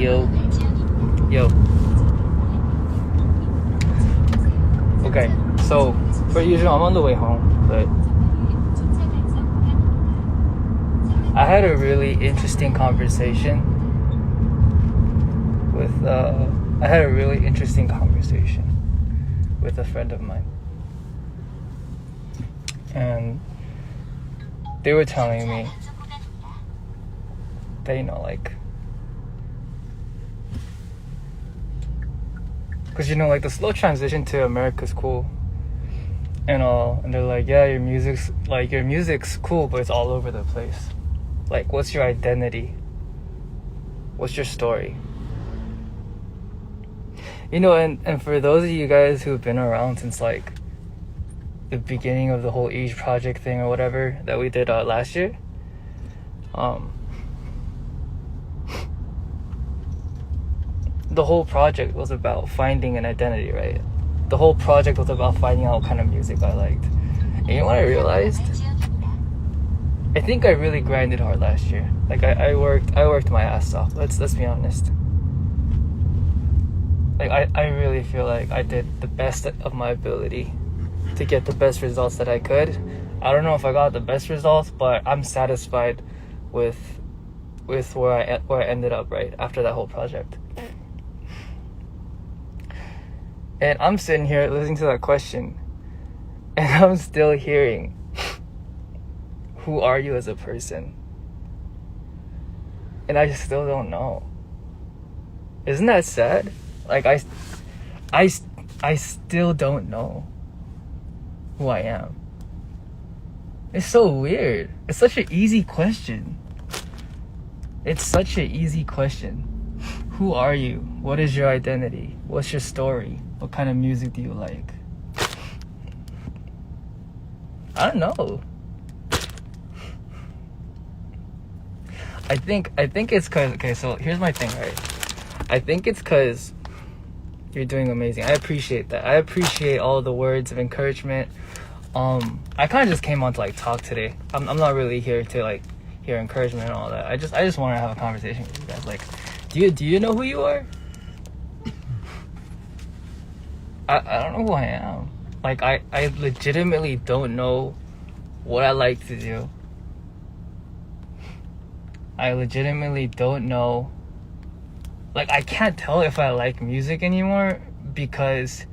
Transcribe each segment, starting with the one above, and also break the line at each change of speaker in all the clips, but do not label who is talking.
Yo. Yo. Okay, so per usual, I'm on the way home, but I had a really interesting conversation with a friend of mine, and they were telling me that, you know, like, because, you know, like, the slow transition to America's cool and all, and they're like, yeah, your music's cool, but it's all over the place. Like, what's your identity? What's your story? You know, and for those of you guys who've been around since, like, the beginning of the whole Age Project thing or whatever that we did last year, the whole project was about finding an identity, right? The whole project was about finding out what kind of music I liked. And you know what I realized? I think I really grinded hard last year. Like, I worked my ass off. Let's be honest. Like, I really feel like I did the best of my ability to get the best results that I could. I don't know if I got the best results, but I'm satisfied with where I ended up, right, after that whole project. And I'm sitting here listening to that question, and I'm still hearing, who are you as a person? And I just still don't know. Isn't that sad? Like, I still don't know who I am. It's so weird. It's such an easy question. Who are you? What is your identity? What's your story? What kind of music do you like? I don't know. I think it's cause, okay, so here's my thing, right? I think it's cause you're doing amazing. I appreciate that. I appreciate all the words of encouragement. I kind of just came on to, like, talk today. I'm not really here to, like, hear encouragement and all that. I just want to have a conversation with you guys. Like, do you know who you are? I don't know who I am. Like, I legitimately don't know what I like to do. I legitimately don't know. Like, I can't tell if I like music anymore because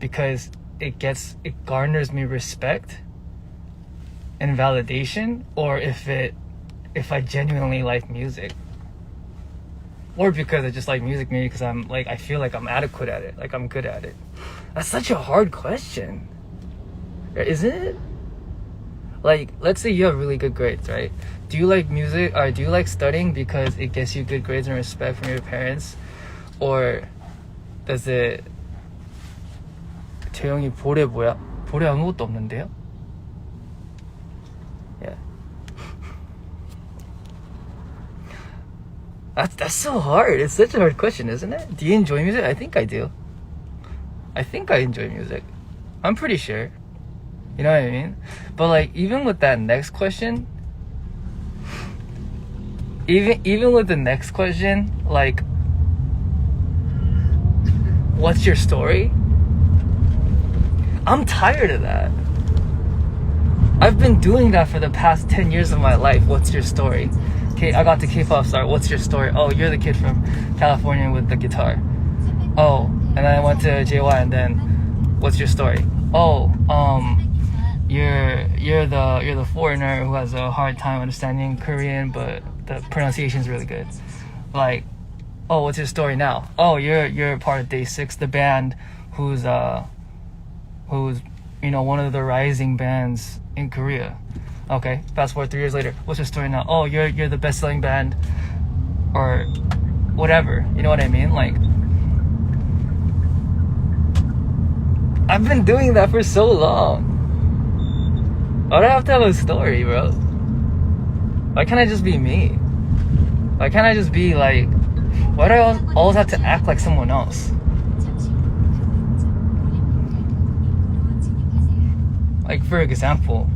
it garners me respect and validation, or if I genuinely like music, or because I just like music, maybe because I feel like I'm adequate at it, like I'm good at it. That's such a hard question, isn't it? Like, let's say you have really good grades, right? Do you like music, or do you like studying because it gets you good grades and respect from your parents? Or does it... 재영이 볼에 뭐야? 볼에 아무것도 없는데요? Yeah. That's so hard. It's such a hard question, isn't it? Do you enjoy music? I think I do. I think I enjoy music. I'm pretty sure. You know what I mean? But, like, even with that next question, even with the next question, like, what's your story? I'm tired of that. I've been doing that for the past 10 years of my life. What's your story? Okay, I got the K-pop star. What's your story? Oh, you're the kid from California with the guitar. Oh, and then I went to JY, and then what's your story? Oh, you're the foreigner who has a hard time understanding Korean, but the pronunciation is really good. Like, oh, what's your story now? Oh, you're part of Day 6, the band who's you know, one of the rising bands in Korea. Okay, fast forward 3 years later. What's your story now? Oh, you're the best-selling band, or whatever. You know what I mean? Like, I've been doing that for so long. Why do I have to have a story, bro? Why can't I just be me? Why can't I just be like... Why do I always have to act like someone else? Like, for example,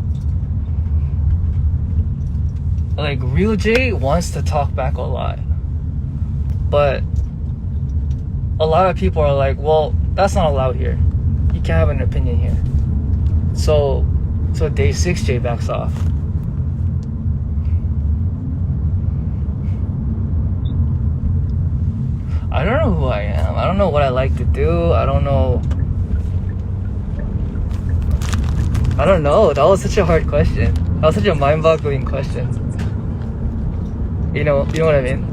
like, Real J wants to talk back a lot. But a lot of people are like, well, that's not allowed here. You can't have an opinion here. So Day 6J backs off. I don't know who I am. I don't know what I like to do. I don't know. That was such a hard question. That was such a mind-boggling question. You know what I mean?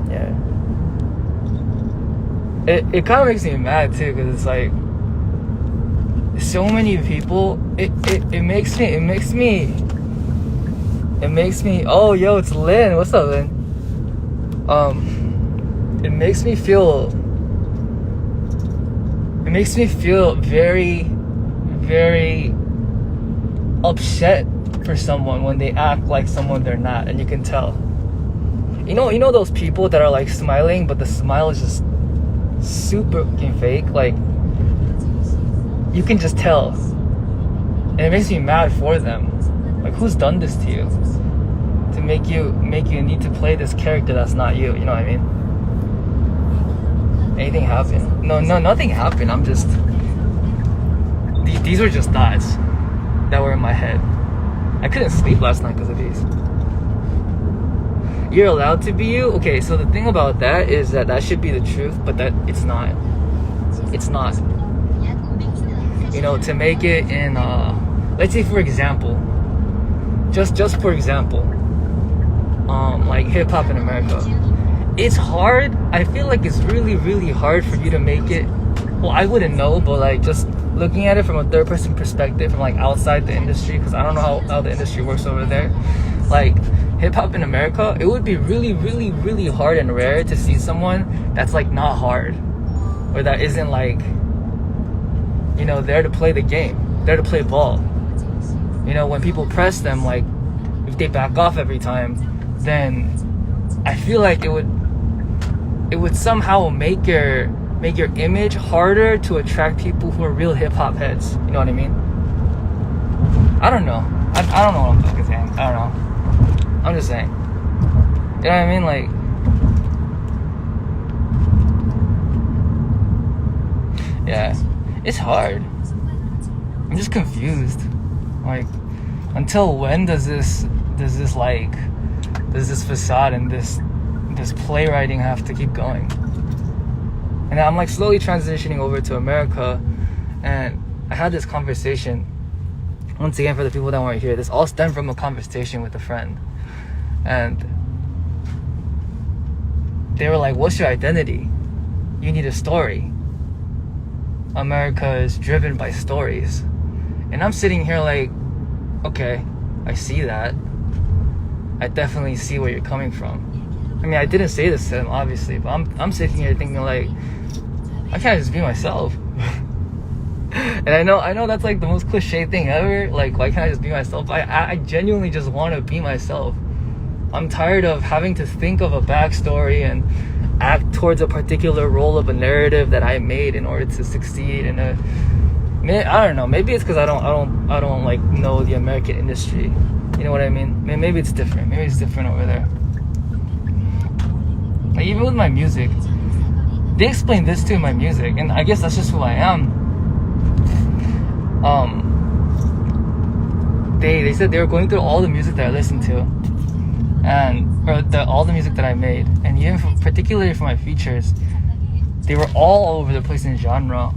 Yeah. It kind of makes me mad too, because it's like so many people. It makes me. Oh, yo, it's Lynn. What's up, Lynn? It makes me feel very, very upset for someone when they act like someone they're not, and you can tell. You know those people that are like smiling, but the smile is just super fucking fake. Like, you can just tell, and it makes me mad for them. Like, who's done this to you to make you need to play this character that's not you? You know what I mean? Anything happened? No, nothing happened. I'm just, these were just thoughts that were in my head. I couldn't sleep last night because of these. You're allowed to be you? Okay, so the thing about that is that should be the truth, but that it's not. It's not. You know, to make it in, let's say for example, just for example, like hip hop in America. It's hard. I feel like it's really, really hard for you to make it. Well, I wouldn't know, but like just looking at it from a third person perspective, from like outside the industry, because I don't know how the industry works over there. Like hip hop in America, it would be really, really, really hard and rare to see someone that's like not hard, or that isn't like, you know, there to play the game, there to play ball. You know, when people press them, like if they back off every time, then I feel like it would somehow make your image harder to attract people who are real hip hop heads. You know what I mean? I don't know. I don't know what I'm fucking saying. I don't know. I'm just saying. You know what I mean? Like, yeah, it's hard. I'm just confused. Like, until when does this facade and this playwriting have to keep going? And I'm like slowly transitioning over to America, and I had this conversation, once again for the people that weren't here, this all stemmed from a conversation with a friend, and they were like, what's your identity? You need a story. America is driven by stories. And I'm sitting here like, okay, I see that. I definitely see where you're coming from. I mean, I didn't say this to them, obviously, but I'm sitting here thinking like, I can't just be myself. And I know that's like the most cliche thing ever. Like, why can't I just be myself? I genuinely just want to be myself. I'm tired of having to think of a backstory and act towards a particular role of a narrative that I made in order to succeed in a. I don't know. Maybe it's because I don't like know the American industry. You know what I mean? Maybe it's different. Maybe it's different over there. Like, even with my music, they explain this too in my music, and I guess that's just who I am. They said they were going through all the music that I listened to, all the music that I made, and even particularly for my features, they were all over the place in genre.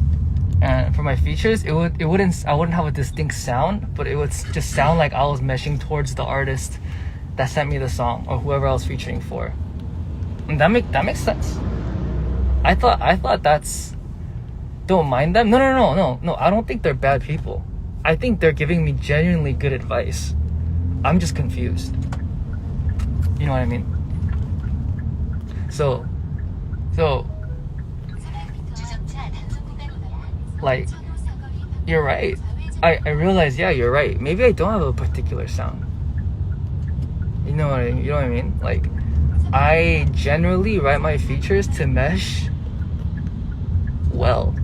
And for my features, I wouldn't have a distinct sound, but it would just sound like I was meshing towards the artist that sent me the song or whoever I was featuring for. And that makes sense. I thought that's, don't mind them. No. I don't think they're bad people. I think they're giving me genuinely good advice. I'm just confused. You know what I mean? So like, you're right. I realize, yeah, you're right. Maybe I don't have a particular sound. You know what I mean? Like, I generally write my features to mesh well.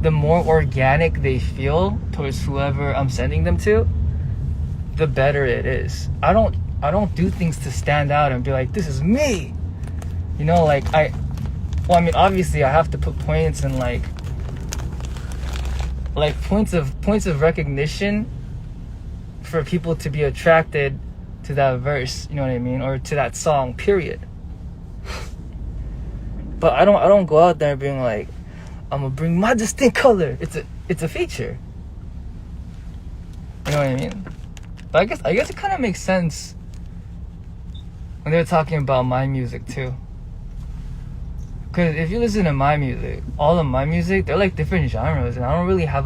The more organic they feel towards whoever I'm sending them to, the better it is. I don't do things to stand out and be like, this is me. You know, like well, I mean, obviously I have to put points and like points of recognition for people to be attracted to that verse, you know what I mean, or to that song, period. But I don't go out there being like, I'm gonna bring my distinct color. It's a feature. You know what I mean? But I guess it kind of makes sense when they're talking about my music too. Because if you listen to my music, all of my music, they're like different genres, and I don't really have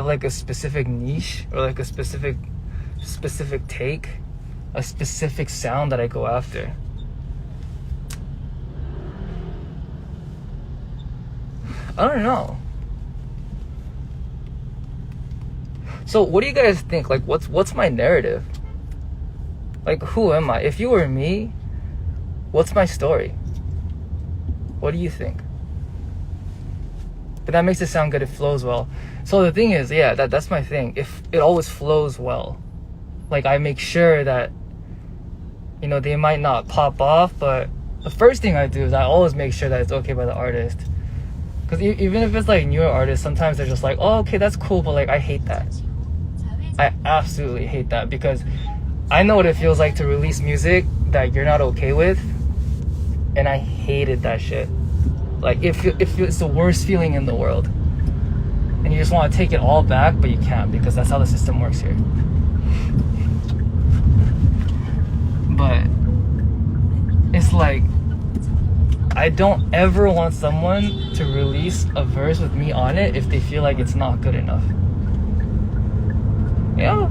like a specific niche or like a specific take, a specific sound that I go after. I don't know. So what do you guys think? Like, what's my narrative? Like, who am I? If you were me, what's my story? What do you think? But that makes it sound good. It flows well. So the thing is, yeah, that's my thing. If it always flows well, like I make sure that, you know, they might not pop off, but the first thing I do is I always make sure that it's okay by the artist. Because even if it's like newer artists, sometimes they're just like, oh, okay, that's cool, but like I hate that. I absolutely hate that, because I know what it feels like to release music that you're not okay with, and I hated that shit. Like, if it's the worst feeling in the world, and you just want to take it all back, but you can't, because that's how the system works here. But it's like, I don't ever want someone to release a verse with me on it if they feel like it's not good enough. Yeah.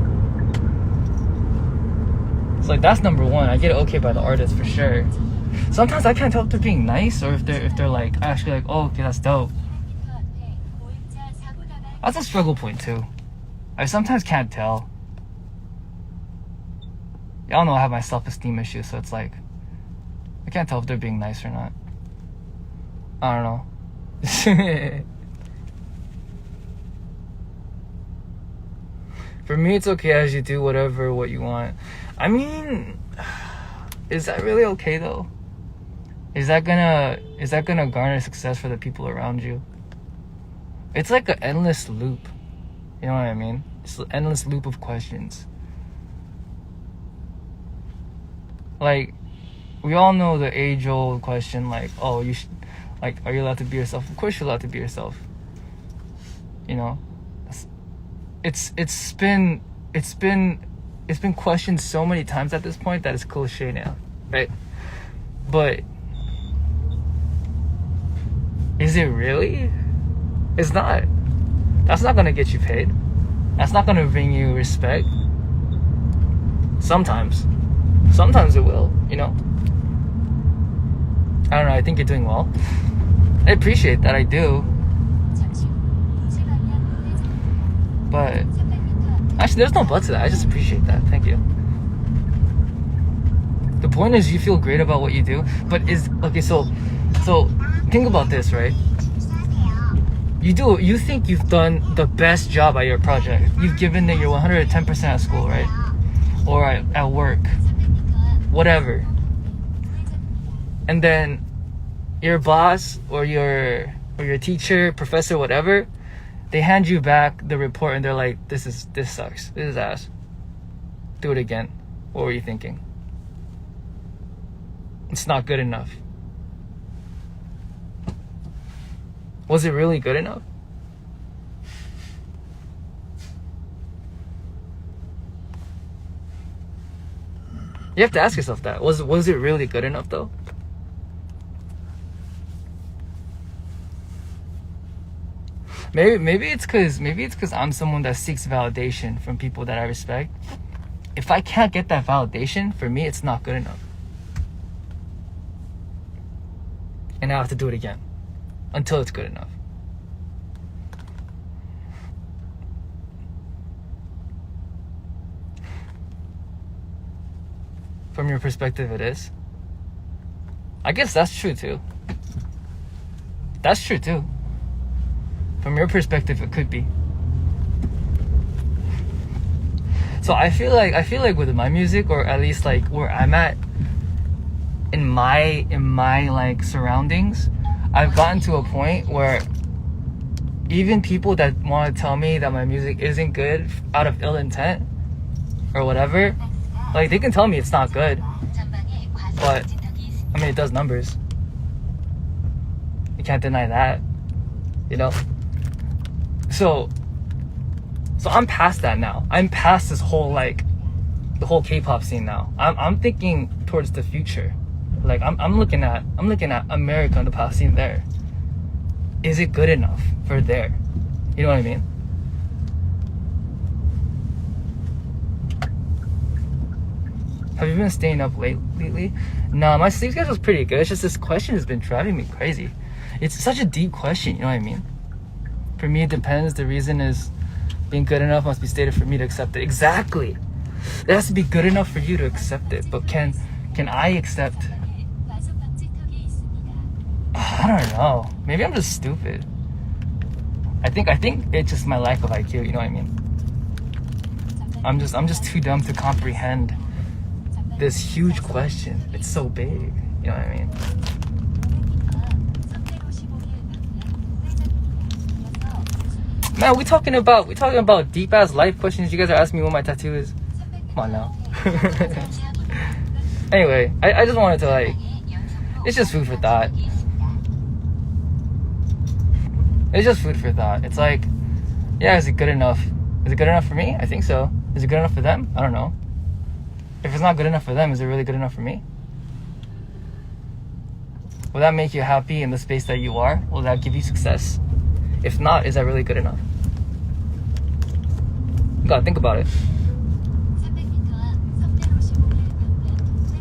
So like, that's number one. I get it okay by the artist for sure. Sometimes I can't tell if they're being nice or if they're like actually like, oh, okay, that's dope. That's a struggle point too. I sometimes can't tell. Y'all know I have my self-esteem issues, so it's like I can't tell if they're being nice or not. I don't know. For me, it's okay as you do what you want. I mean, is that really okay though? Is that gonna garner success for the people around you? It's like an endless loop. You know what I mean? It's an endless loop of questions. Like, we all know the age-old question, like, oh, you should, like, are you allowed to be yourself? Of course you're allowed to be yourself. You know, it's been questioned so many times at this point that it's cliche now, right? But is it really? It's not. That's not gonna get you paid. That's not gonna bring you respect. Sometimes it will, you know. I don't know, I think you're doing well. I appreciate that, I do. But actually, there's no but to that. I just appreciate that. Thank you. The point is, you feel great about what you do, but is okay. So think about this, right? You think you've done the best job at your project. You've given it your 110% at school, right? Or at work, whatever. And then your boss or your teacher, professor, whatever, they hand you back the report and they're like, this sucks. This is ass. Do it again. What were you thinking? It's not good enough. Was it really good enough? You have to ask yourself that. Was it really good enough though? Maybe it's because I'm someone that seeks validation from people that I respect. If I can't get that validation, for me, it's not good enough. And I have to do it again until it's good enough. From your perspective, it is. I guess that's true too. That's true too. From your perspective, it could be. So I feel like with my music, or at least like where I'm at in my like surroundings, I've gotten to a point where even people that want to tell me that my music isn't good out of ill intent or whatever, like they can tell me it's not good, but I mean it does numbers. You can't deny that, you know. So I'm past that now. I'm past this whole like the whole K-pop scene now. I'm thinking towards the future. Like I'm looking at America and the pop scene there. Is it good enough for there? You know what I mean? Have you been staying up late lately? No, my sleep schedule's pretty good. It's just this question has been driving me crazy. It's such a deep question, you know what I mean? For me, it depends. The reason is being good enough must be stated for me to accept it. Exactly. It has to be good enough for you to accept it. But can I accept? I don't know. Maybe I'm just stupid. I think it's just my lack of IQ. You know what I mean? I'm just too dumb to comprehend this huge question. It's so big. You know what I mean? Man, we talking about deep ass life questions. You guys are asking me what my tattoo is. Come on now. Anyway, I just wanted to like, it's just food for thought. It's just food for thought. It's like, yeah, is it good enough? Is it good enough for me? I think so. Is it good enough for them? I don't know. If it's not good enough for them, is it really good enough for me? Will that make you happy in the space that you are? Will that give you success? If not, is that really good enough? You gotta think about it.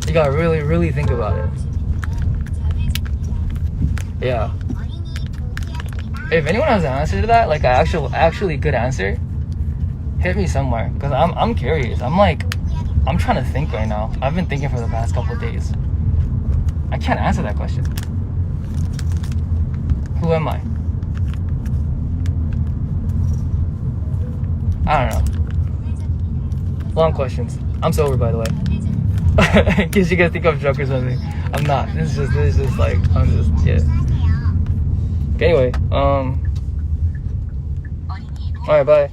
You gotta really, really think about it. Yeah. If anyone has an answer to that, like an actually good answer, hit me somewhere. Cause I'm curious. I'm trying to think right now. I've been thinking for the past couple of days. I can't answer that question. Who am I? I don't know. Long questions. I'm sober, by the way. In case you guys think I'm drunk or something. I'm not. This is just like, I'm just, yeah. Okay, anyway, alright, bye.